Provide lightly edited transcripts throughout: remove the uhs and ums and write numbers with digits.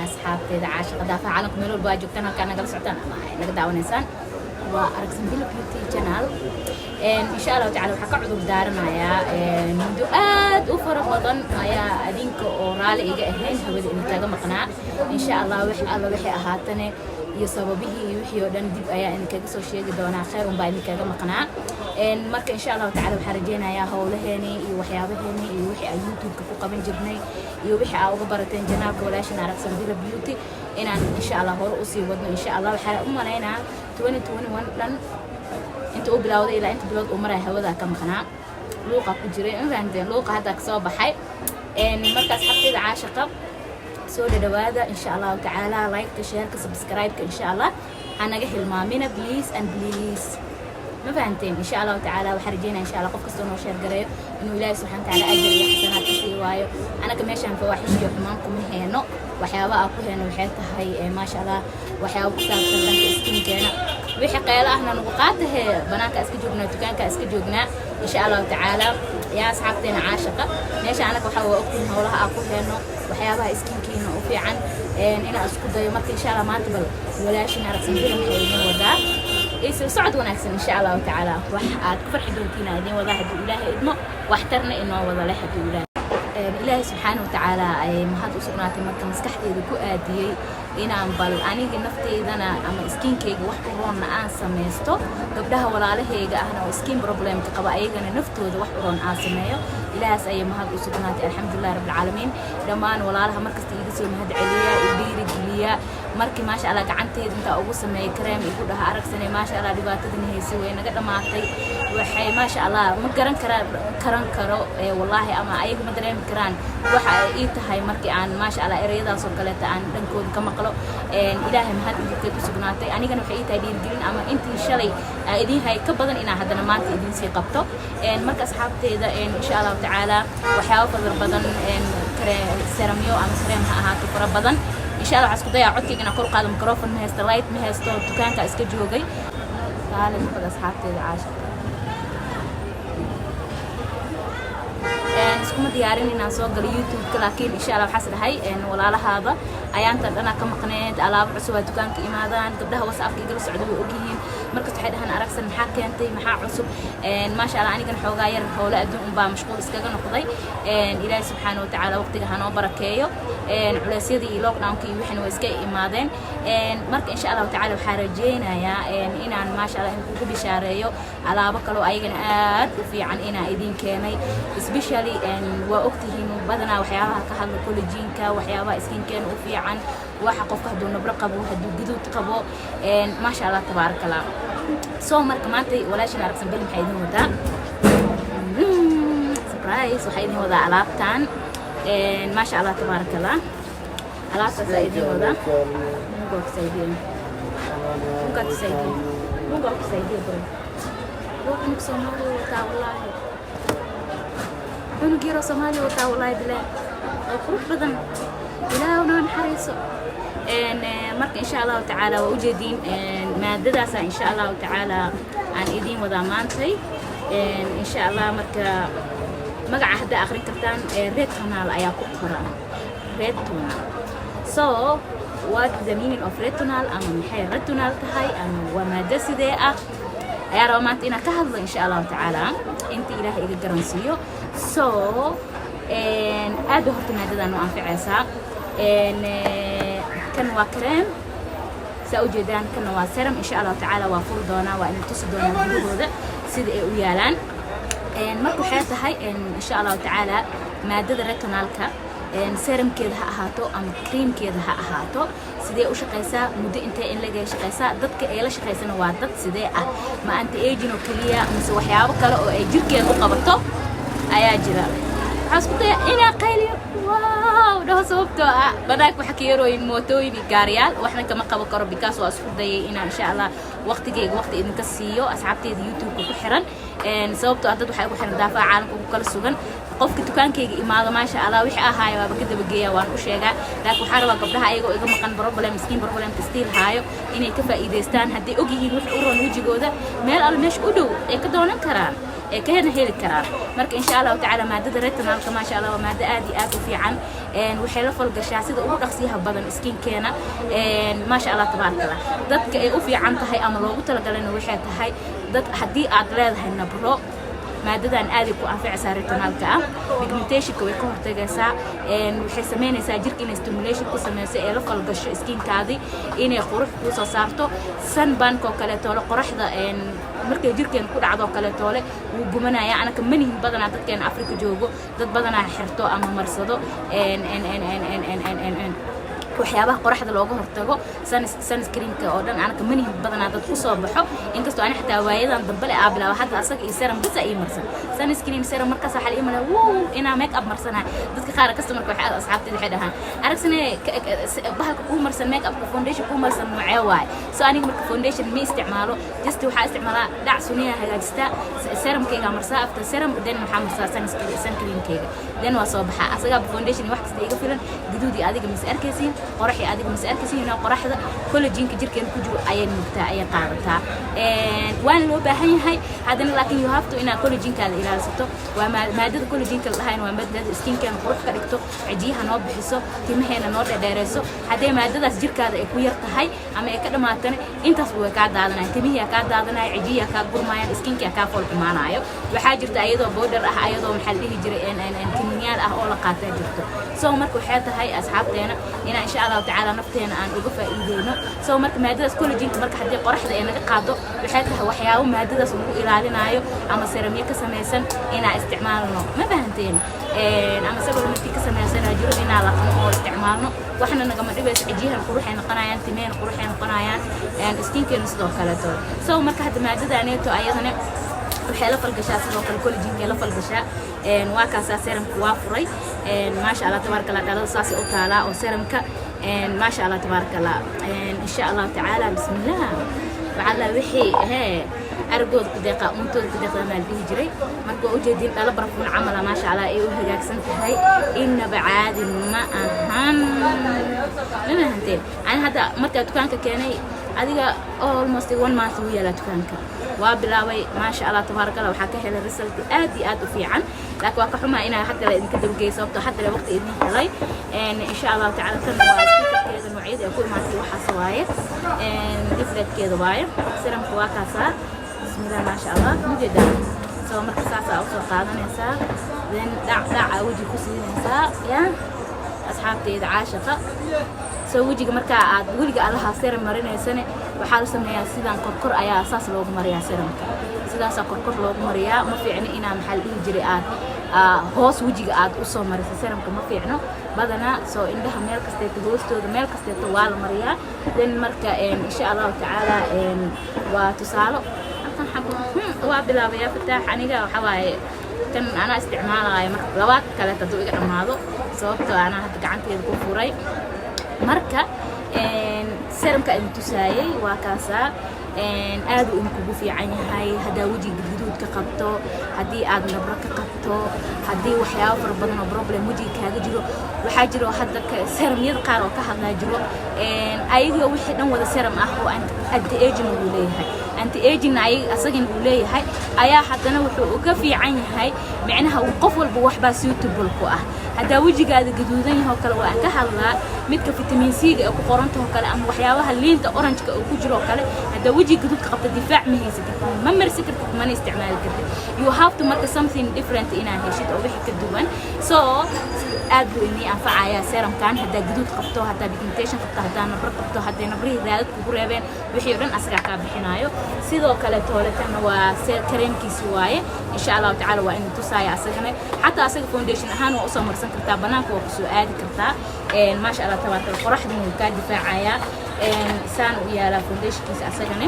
أصحابتي عاشق دافع عنك ملول باجوكتنا كان قال سعتنا ما نقدر دعوة إنسان وأركسن بيوتي channel إن شاء الله تعالى وحكى عذر دارنا يا مدوات وفرق وطن يا أدينك أورالي إيجا إهين هود إن تاجا مقنع إن شاء الله وحي أهاتنا يسببه وحي ودن دب أيا إن كذا سوشيال جدونا خير وبعد كذا مقنع إن مرك إن شاء الله تعالى وحرجينا يا هولهني وحيابهني وحي يوتيوب كفوق من جبني يوحي أو غبرتين جناب ولاش نعرفسن بيوتي إن شاء الله هو أصي ودنا إن شاء الله وحنا أمنا 2021 لن أنت أبلاود إلى أنت بلاد أمرها هوذا كم خناق لوقا كجري إن عندنا لوقا هذا كسب حي إن مركز حطي عاشقة سوري دوادا إن شاء الله تعالى لايك تشير كسبسكرايب إن شاء الله أنا جه المامينة بليز أند بليز ما فهمتين إن شاء الله تعالى وحرجينا إن شاء الله قف كستون وشير قريب إنه إلهي سبحانه وتعالى أجر يحسنات كسيوايو أنا كمان شان فواحش يحمانكم هنا وحيابا أكو هنا وحياتها هي ما شاء الله وحيابا كساب سلطان كإسكين كينا وحي قيلة إحنا نبقاته بناك أسكي جوجنا وتكان كأسكي جوجنا إن شاء الله تعالى يا أصحابتنا عاشقة ليش أنا كحوا أكون هولها أكو هنا وحيابا إسكين كينا وفي عن إن أسكو دايمات إن شاء الله ما تبل ولا شيء نعرف سنجيل محيين ودا إيش صعد ونكسن إن شاء الله تعالى وح كفر حدودنا إذن وضع حد الله إدمه واحترنا إنه وضع له حد الله إلهي سبحانه وتعالى ما هاد أسرناتي مركز مسكحتي ذكو آدي إنا بل أنا نفتي إذا أما إسكين كيج وحرون أن سميستو قبلها ولا له هيجا أنا وإسكين بروبلم كقبا أيجا نفتو ذا وحرون أسميه إلهي سأي ما هاد أسرناتي الحمد لله رب العالمين لما أنا ولا لها مركز تيجي مهد عليا يبيري جليا markii ma sha Allah gacanteed inta ugu sameeyay cream igu dhaha aragsanay ma sha Allah dhibaatadina heysay way naga dhamaatay waxay ma sha Allah ma garan karo wallahi ama ayagu ma dareemi karaan waxa ay tahay markii aan ma sha Allah ereyadaas oo kale aan dhankooda ka maqlo ilaahay mahad idinka ku sugnaatay anigana waxay tahay dhiirgelin ama intii shalay idin hay ka badan inaa hadana maanta idin sii qabto marka asxaabteeda insha Allah taala waxyaabo badan seramyo ama cream ha ahaato fara badan إن شاء الله عسكو ضيع عدكي أنا كل قادم ميكروفون مهست لايت مهست دكان كأسكت جوجي تعال ناخذ أصحابتي العاشق نسكم ديارين إن أسوق اليوتيوب لكن إن شاء الله حسن هاي إن ولا على هذا أيام أنا كم قناة على عصوة دكان كإمادان قبلها وصف كي جلس عدو وأجيهم مركز حدا هن أركسن محاكي أنتي محا عصب ما شاء الله أنا كان حوغاير حول أدون با مشغول إسكاجا نقضي إلهي سبحانه وتعالى وقتها هنو بركايو على سيدي لوك نام كي وحنا وإسكاي إمادان مرك إن شاء الله تعالى وحرجينا يا إن أنا ما شاء الله إنكم بشاريو على بكرة أيجن آد وفي عن إنا إيدين كامي especially وأختهم بدنا وحياها كهذا كل جينكا وحياها إسكين كان وفي عن واحد قف كهدو نبرة قبو هدو جدو تقبو ما شاء الله تبارك الله سو مرك مانتي ولا شيء نعرف سنبلم حيدين ودا سبرايز وحيدين ودا علابتان ما شاء الله تبارك الله علابتان سايدين ودا مو سايدين مو سايدين مو سايدين بري روح نكسمارو تا والله ونجيرو سومالي وتا والله بلا قروح بدن إلى ونان حريصو مرك إن شاء الله تعالى ووجدين مادة إن شاء الله تعالى عن إيدين وضامانتي إن شاء الله مرك مقع هدا آخر كرتان ريد تونال أياكو قران ريد تونال so what the meaning of red tonal أما محي red tonal تهاي أما ومادة سيدة يا رومانت إنا كهذا إن شاء الله تعالى أنت إلهي إيجا جرانسيو so أدو هرت مادة أنو أنفع عسا كان وكريم سأوجدان كان وسرم إن شاء الله تعالى وفردونا وإن تصدونا بهذا سيد ويالان مركو حياتها هاي إن شاء الله تعالى مادة ريتونالكا سرم كده هاتو أم كريم كده هاتو سيدي وشقيسا مدة أنت إن لقى شقيسا ضدك إيلا شقيسا نوادت سيدي ما أنت إيجينو كليا مسوي حيابك أو إيجيك يقبضتو أياجرا حاسبتي إنا قيلي واو ده صوبته بدك وحكيرو الموتوين الجاريال وإحنا كمان قبل قرب بكاس وأسفل ضي إن شاء الله وقت جي وقت إذا كسيو أصحابتي يوتيوب كحرن صوبته عدد وحياة وحنا دافع عالم وكل السجن قفك دكان كي إمادة ما شاء الله وحي هاي وبكده بجيا وان وشجع لكن حارة قبلها أيجو إذا ما كان بروبلا مسكين بروبلا تستيل هايو إنه كفى إذا استان هدي أجي يروح أورون وجي جوده مال المش أدو إكدونا كران كهنا هيل الكرار مرك إن شاء الله تعالى مادة ريتنا ما شاء الله ومادة آدي آكل في عن waxay la falgashaa sida ugu dhaqsiyaha badan skinkeena maasha Allah tabaaraka dadka ay u fiican tahay ama loogu talagalay waxay tahay dad haddii aad leedahay nabro maadadan aadi ku anfacaysaa retinalka pigmentationka way ka hortagaysaa waxay sameynaysaa jirka inay stimulation ku sameyso ee la falgasho skinkaadi inay qurux ku soo saarto sunburn-ka oo kale toole qoraxda markay jirkeen ku dhacdo kale toole wuu gumanaya anaka manihin badanaa dadkeena Afrika joogo dad badanaa xirto ama marsado waxyaabaha qoraxda looga hortago sunscreen-ka oo dhan anaka manihin badanaa dad ku soo baxo inkastoo aan xitaa waayadan dambe le aabilaa hadda asaga iyo serum bas ay marsan sunscreen serum markaas waxa la iimana inaa make up marsanaa dadka qaar customer-ka waxa asxaabteeda waxay dhahaan aragsane bahalka ku marsan make up foundation ku marsan macee waay soo aniga marka foundation ma isticmaalo just waxa isticmaalaa dhac suniya hagaajista serum-kayga marsaa after serum then waxa marsaa sunscreen-kayga then waa soo baxa asaga foundation wax kasta iga filan guduudi adiga mis arkaysiin qoraxi adiga mas arkaysiin qoraxda collagen-ka jirkeena ku jiro ayay nugtaa ayay qaadataa waan loo baahan yahay hadana laakiin you have to ina collagen-kaada ilaalisato waa maadada collagen-ka la dhahayn waa maadada skin-keena qurux ka dhigto cijiyaha noo bixiso timaheena noo dheereeso haddii maadadaas jirkaada ay ku yar tahay ama ay ka dhamaatana intaas way ka daadanayaan timihiya ka daadanaya cijiyaha ka gurmayaan skin-ka ka fool xumaanayo waxaa jirta ayadoo powder ah ayadoo maxaa dhihi jiray kimiyaal ah oo la qaataa jirto soo marka waxay tahay asxaabteena ina insha Allah ta'ala nafteena aan uga faa'iideyno soo marka maadadaas collagen marka hadii qoraxda ay naga qaado waxay tahay waxyaabo maadadaas lagu ilaalinayo ama seramyo ka sameeysan ina isticmaalno ma bahanteen ama sabab mid ka sameeysan jiro ina la oo isticmaalno waxna naga ma dhibayso cijiyaha quruxay noqonayaan timeen quruxay noqonayaan skin-keena sidoo kale soo marka hadda maadadaaneeto ayadana waxay la falgashaa sidoo kale collagen-ka la falgashaa waa kaasa serum-ka waa furay maasha Allah tabaaraka Allah dhalada saas u taala oo serum-ka maasha Allah tabaaraka Allah insha Allah ta'ala bismillah wala wixii argood ku deeqa untood ku deeqa ma dhihi jiray marka u jeedin dhala barfuun camal maasha Allah ay u hagaagsan tahay inaba caadi ma ahan lama hanteen aan hadda marka dukaanka keenay adiga almost 1 month uu yaala dukaanka waa bilaabay maasha Allah tabaaraka Allah waxa ka helay result aad iyo aad u fiican laakiin waa ka xumaa inaa hadda la idinka dabgeeyo sababtoo hadda waqti idin helay insha Allah ta'ala tan waa iskeeda noocyada ku imaatay waxa sawaaye different-keeda waaye serum-ka waa kaasa bismillah maasha Allah mujeda soo marka saasa u soo qaadanaysaa then dhac waji ku siinaysaa ya asxaabteeda caashaqa soo wajiga marka aad waliga allaha serum marinaysana waxa la sameeyaa sidaan korkor ayaa asaas loogu mariyaa serum-ka sidaas korkor loogu mariyaa ma fiicna inaa maxal dhihi jiray aad hoos wajiga aad u soo mariso serum-ka ma fiicno badana soo indhaha meel kasteeto hoostooda meel kasteeto waa la mariyaa then marka insha Allah ta'ala waa tusaalo halkan xabo waa bilaabaya fataax aniga waxa waaye kan ana isticmaalayo marka labaad kale tadu iga dhamaado sababtoo ana hadda gacanteeda ku furay marka serum-ka aan tusaayay waa kaasa aad u kugu fiican yahay hadaa wajiga guduud ka qabto hadii aad nabro ka qabto hadii waxyaabo fara badan oo problem wajiga kaaga jiro waxa jiro hadda serum-yada qaar oo ka hadlaa jiro ayaga wixii dhan wada serum ah oo anti aging uu leeyahay anti aging ay asagin uu leeyahay ayaa haddana wuxuu uga fiican yahay macnaha uu qof walba waxba suitable ku ah hadaa wajigaada guduudan yahay kale waa ka hadlaa midka vitamin C-ga ee ku qorantahay kale ama waxyaabaha liinta orange-ka oo ku jiro kale hadaa wajiga guduud ka qabta difaac ma haysid ma marsi kartid ma isticmaali kartid you have to make something different inaa heshid oo wixii ka duwan so aad buu inii anfacaya serum-kan hadaa guduud qabto hadaa pigmentation qabto hadaa nabro qabto hadaa nabrihi raadad kugu reebeen wixii dhan asaga ka bixinayo sidoo kale tooletana waa kareemkiisi waaye insha Allah ta'ala waa in tusaaya asagana hatta asaga foundation ahaan waa u soo marsan kartaa banaanka waa ku soo aadi kartaa maasha Allah tabaaraka qoraxda uu ka difaacaya saan u yaala foundationkiisa asagana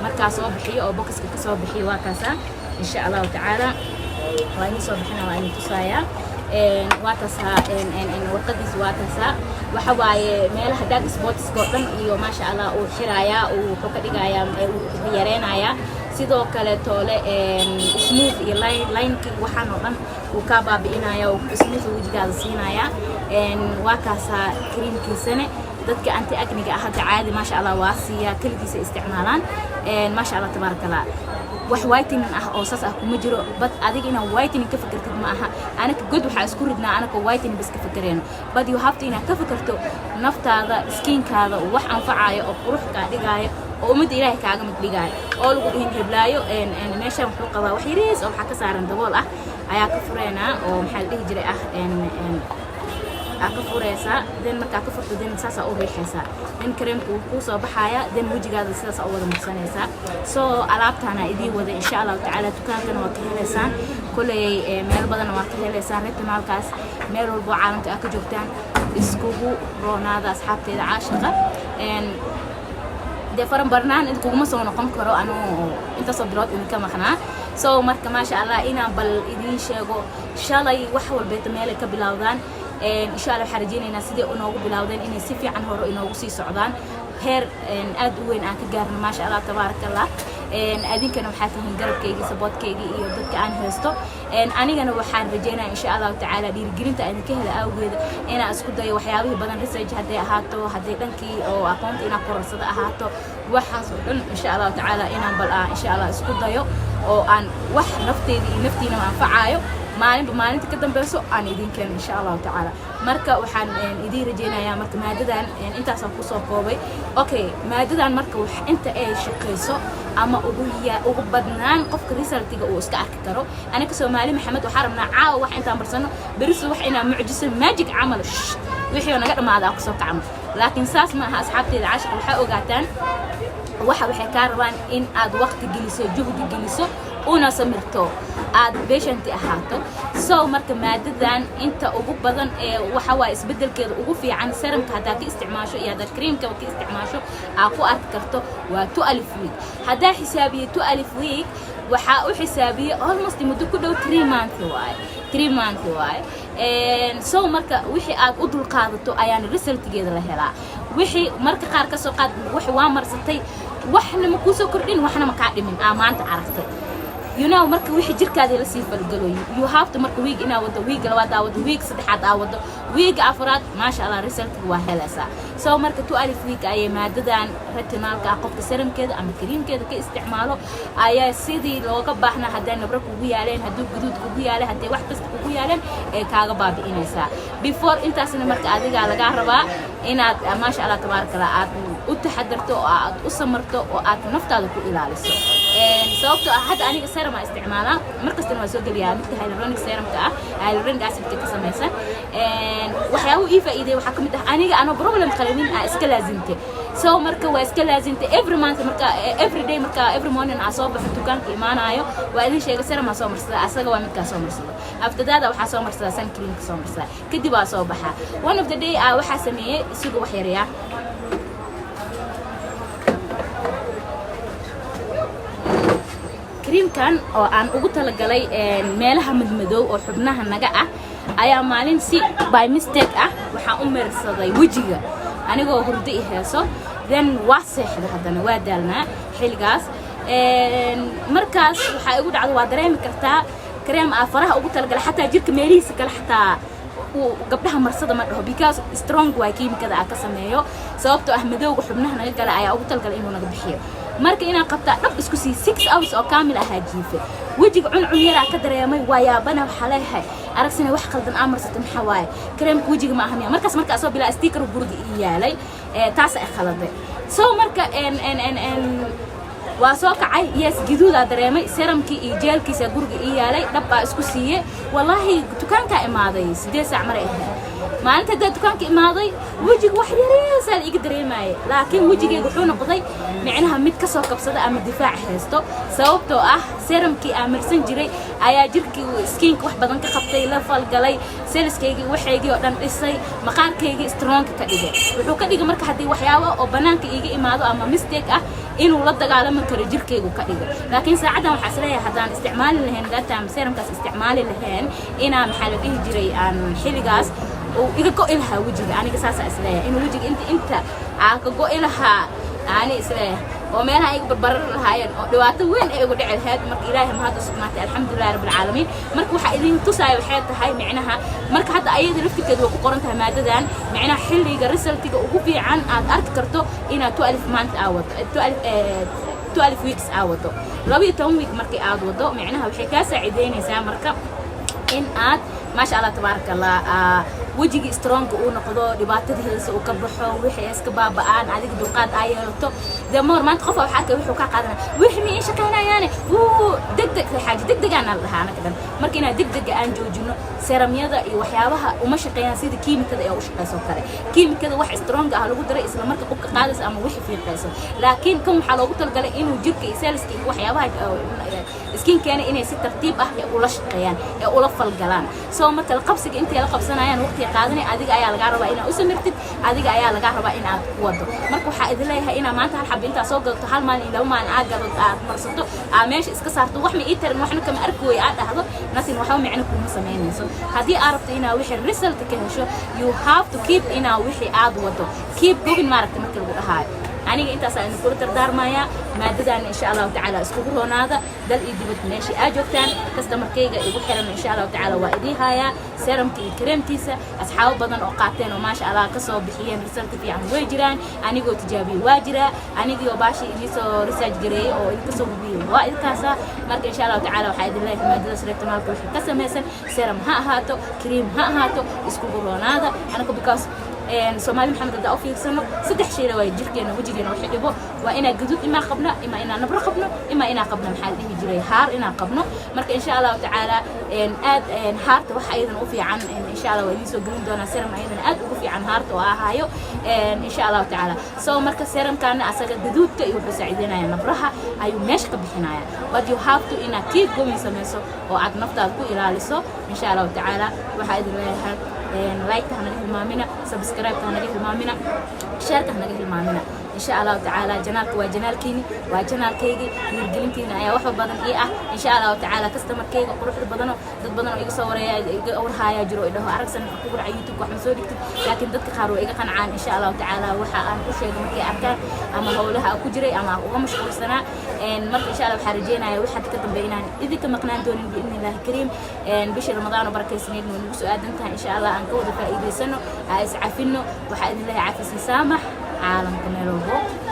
marka soo bixiyo oo boxka ka soo bixiyo waa kaasa insha Allah ta'ala waa in soo bixina waa in tusaaya waatasa warqadiis waatasa waxa waaye meelaha dark spots oo dhan iyo maasha Allah uu xiraaya uu wuxuu ka dhigayaa uu yareenaya sidoo kale toole smooth iyo line-ki waxaan oo dhan uu ka baabi'inaya oo smooth wajigaada siinaya waa kaasa cream-kiisana dadka anti acne-ga ah hadda caadi maasha Allah waa siiya kaligiisa isticmaalaan maasha Allah tabaaraka Allah wax whitening oo saas kuma jiro bad adiga ina whitening ka fikirtid ma aha anaka god waxa isku ridnaa anaka whitening bas ka fikireen but you have to ina ka fikirto naftaada skinkaada wax anfacayo oo qurux ka dhigayo oo umada Ilaahay kaaga mid dhigayo oo lagu dhihin heblaayo meesha wuxuu qabaa wax yariis oo waxa ka saaran dabool ah ayaa ka fureena oo maxaa dhihi jiray ah aka fureysa den marka ka furto den saasa oo riixaysa in kareemku ku soo baxaya den wajigaada sidaas oo wada marsanaysa soo alaabtana idii wada insha Allah taala dukaankan waa ka heleysaan kulay meel badan waa ka heleysaan retinalkaas meel walbo caalamka ka joogtaan iskugu roonaada asxaabteeda caashiqa de faran barnaan inta kuma soo noqon karo anoo inta soo bilood in ka maqnaa soo marka ma sha Allah inaan bal idin sheego shalay wax walba meel ka bilowdaan إن شاء الله حرجينا سيدي ونوقف بلاودين إني سيفي عن هرو إنه وصي سعودان هير أدوين أنك جارنا ما شاء الله تبارك الله أدين كانوا حاتين جرب كيجي سبوت كيجي يودك عن هستو أنا كانوا وحاد رجينا إن شاء الله تعالى دير جرينت أنا كهلا أوجد أنا أسكت ضي وحيابي بدن رسج هدي هاتو هدي لنكي أو أكونت إنا قرص ده هاتو وحصل إن شاء الله تعالى إنا بلا إن شاء الله أسكت ضيو أو أن وح نفتي نمنفعايو maalin ka dambayso aan idin keen insha Allah taala marka waxaan idin rajeynayaa marka maadadan intaas aan ku soo koobay okay maadadan marka wax inta ay shaqeyso ama ugu badnaan qofka resultiga uu iska arki karo anaga Soomaali Maxamed waxa rabnaa caaw wax intaan barsano barisu wax inaan mucjiso magic amal wixii naga dhamaada ku soo kacmo laakiin saas ma aha asxaabteeda caashaq waxa ogaataan waxay ka rabaan in aad waqti geliso juhdi geliso una samirto aad patient ahaato soo marka maadadan inta ugu badan ee waxa waa isbedelkeeda ugu fiican seramka hadaa ka isticmaasho iyo hadaa creamka ka isticmaasho aa ku arki karto waa 2 week hadaa xisaabiyo 2 week waxa uu xisaabiyo almost muddo ku dhow 3 months waay soo marka wixii aad u dul qaadato ayaan resultgeeda la helaa wixii marka qaar ka soo qaad wax waa marsatay waxna ma ku soo kordhin waxna ma ka dhimin maanta aragtay you know marka wixii jirkaada la sii falgaloy you have to marka week ina wada week labaad wada week saddexaad wada week afraad ma sha Allah result waa helaysa soo marka 2 week ay maadadan retinalka qofka seramkeeda ama creamkeeda ka isticmaalo ayaa sidii looga baahnaa hadaa nabra kugu yaaleen haduu guduud kugu yaaleen hadii wax kasta kugu yaaleen ee kaaga baabi'inaysa before intaasna marka adiga laga rabaa inaad ma sha Allah tabaarakallah aad u taxadarto oo aad u samarto oo aad naftaada ku ilaaliso sababtoo ah hadda aniga serum isticmaala markastana waa soo galiyaa midka hyaluronic serumka hyaluronic acid ka samaysan waxyaabo ii faa'iiday waxa kamid ah aniga ano problem qalin iska laazimtay soo marka waa iska laazimtay every month marka every day marka every morning soo baxo dukaanka imaanayo waa idin sheegay serum soo marsada asaga waa midka soo marsada after that waxa soo marsada sun cream soo marsada kadib waa soo baxa one of the day waxa sameeyay isugu wax yareeya creamkan oo aan ugu talagalay meelaha madmadow oo xubnaha naga ah ayaa maalin si by mistake waxa u meersaday wajiga anigoo hurdo i heeso then waa seexda hadana waa daalnaa xilgaas markaas waxa igu dhacdo waa dareemi kartaa cream faraha ugu talagalay xataa jirka meelihiisa kale xataa gabdhaha marsada ma dhaho because strong waa kiimikada ka sameeyo sababtoo ah madowga xubnaha naga gala ayaa ugu talagalay inuu naga bixiyo marka inaan qabta dhab isku sii 6 hours oo kaamil ah jiife wajiga cuncun yara ka dareemay waa yaabana waxa leeyahay aragsina wax qaldan amarsata maxaa waaye creamka wajiga ma ahamiya markaas soo bilaa sticker guriga ii yaalay taas ay khaladay soo marka waa soo kacay yes giduuda dareemay seramkii iyo jeelkiisa guriga ii yaalay dhab baa isku siiyay wallahi dukaanka imaaday 8 saac mar maalinta dukaanka imaaday wajiga wax yareeyay sal iga dareemay laakiin wajigaygu wuxuu noqday micnaha mid ka soo kabsada ama difaac haysto sababtoo ah seramkii amarsan jiray ayaa jirkii skin wax badan ka qabtay la falgalay selskaygi waxaygi oo dhan dhisay maqaarkaygi strong ka dhigay wuxuu ka dhigay marka hadii waxyaabo oo banaanka iga imaado ama mistake inuu la dagaalamo karo jirkaygu ka dhigo laakiin saacadan waxa isleeyahay hadaan isticmaali lahayn data seramkaas isticmaali lahayn inaan maxaa la dhihi jiray aan xiligaas oo iga go'ilha wajiga aniga saasa isleeyahay in wajiga inta ka go'ilha ani isleeyahay oo meelaha ay barbar lahaayeen oo dhawaato weyn ay ugu dhicay haad marka ilaahay ma hada sugnaatay alxamdulillah rabbil caalamiin marka waxa idin tusay waxay tahay micnaha marka hadda ayada laftirkeedu waa ku qoran tahay maadadan micnaha xilliga resultiga ugu fiican aad arki karto ina 12 month awad 12 12 weeks aawado 12 week markii aad wado macnaha waxay ka saacideynaysaa marka in aad ما شاء الله تبارك الله وجهي سترونج ونقضوا لبعضه هلس وكبحوا وحي اسكباب أنا عادي دقات عيالته ده مور ما تخافوا وحكي وحكا قادنا وحمي إيش كنا يعني دق في حاجة دق أنا لها أنا كذا مركينا دق أنا جوجنا سيراميدا وحيابها ومش قينا سيد كيم كذا أو شقة سكري كيم كذا واحد سترونج على قدر إسلام مركب قبك قادس أما وحي في قيسه لكن كم حلو قلت الجل إنه جرك يسال سكين وحيابها سكين كان إنه ست ترتيب ولا شقيان ولا فالجلان سو مركب قبسك أنت يلا قبسنا يعني وقت قادني أديك أيها الجاربة إنا أسمرتد أديك أيها الجاربة إنا وضو مركو حائد لها إنا ما أنت هالحب أنت صوت تحال ما لو ما أنعجب مرصدو عماش إسكسرتو وحمي إيتر إنه إحنا كم أركوي عاد هذا ناس إنه حوم يعنكم مسمين نسو هذه عرفت إنا وحي الرسالة كهشو you have to keep إنا وحي عاد وضو keep going ما ركت مكل هاي أنا أنت أصلا كل تردار مايا ما ددان إن شاء الله تعالى اسكوبر هذا دل إيدي ماشي أجوكتان كاستمر كيجا يبحرنا إن شاء الله تعالى وإيدي هايا سيرمتي كريمتيسا أصحاب بدن أوقاتين وما شاء الله كسو بحيان رسالة في عن وجران أنا جو تجابي واجرة أنا جو باشي يسو رسالة جري أو كسو بي وايد كاسا مرك إن شاء الله تعالى وحيد الله في مادة سريت مالك كسم مثلا سيرم هاتو كريم هاتو اسكوبر هذا أنا كبكاس سومالي محمد الدعوة في سنة 6 شيء لو يجركنا وجينا وحيبه وإنا جدود إما قبنا إما إنا نبر قبنا إما إنا قبنا محل يجري هار إنا قبنا مرك إن شاء الله تعالى إن هارت وح أيضا وفي عن إن شاء الله ويسو جرين دونا سيرم أيضا وفي عن هارت وهايو إن شاء الله تعالى سو مرك سيرم كان أساق جدود كيوب سعيدنا يا نبرها أيو ماشي كبحنايا but you have to إنا keep going سمسو وعد نفطر كو إلى لسو إن شاء الله تعالى وحيد الله لايك هنجي المامنا سبسكرايب هنجي المامنا شارك هنجي المامنا إن شاء الله تعالى جنالك وجنال كيني وجنال كيجي يرجلين كينا يا واحد بدن إيه إن شاء الله تعالى كستمر كيجي قروح البدنه ضد بدنه يصور أور هاي يجرو إنه أركسن كبر على يوتيوب وحنا سوي لكن ضد خارو إيه كان عن إن شاء الله تعالى وحا أنا كل شيء مكي أركان أما هولها أو كجري أما هو مش كل سنة إن مرة إن شاء الله بحرجينا وحد كتب بيننا إذا كم مقنان دون بإذن الله الكريم إن بشر رمضان وبركة سنين ونقص أدنتها إن شاء الله أنكود فائدة سنة عافينه وحد الله عافيس يسامح عالم كمله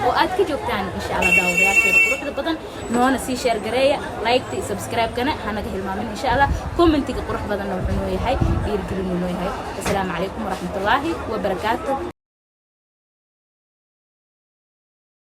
وأد كجوكتان إن شاء الله داود يا شير قروح البطن نونا سي شير قرية لايك تي سبسكرايب كنا هنجه المامين إن شاء الله كومنتي قروح بدن نوحنوي هاي يرجلون نوي هاي السلام عليكم ورحمة الله وبركاته.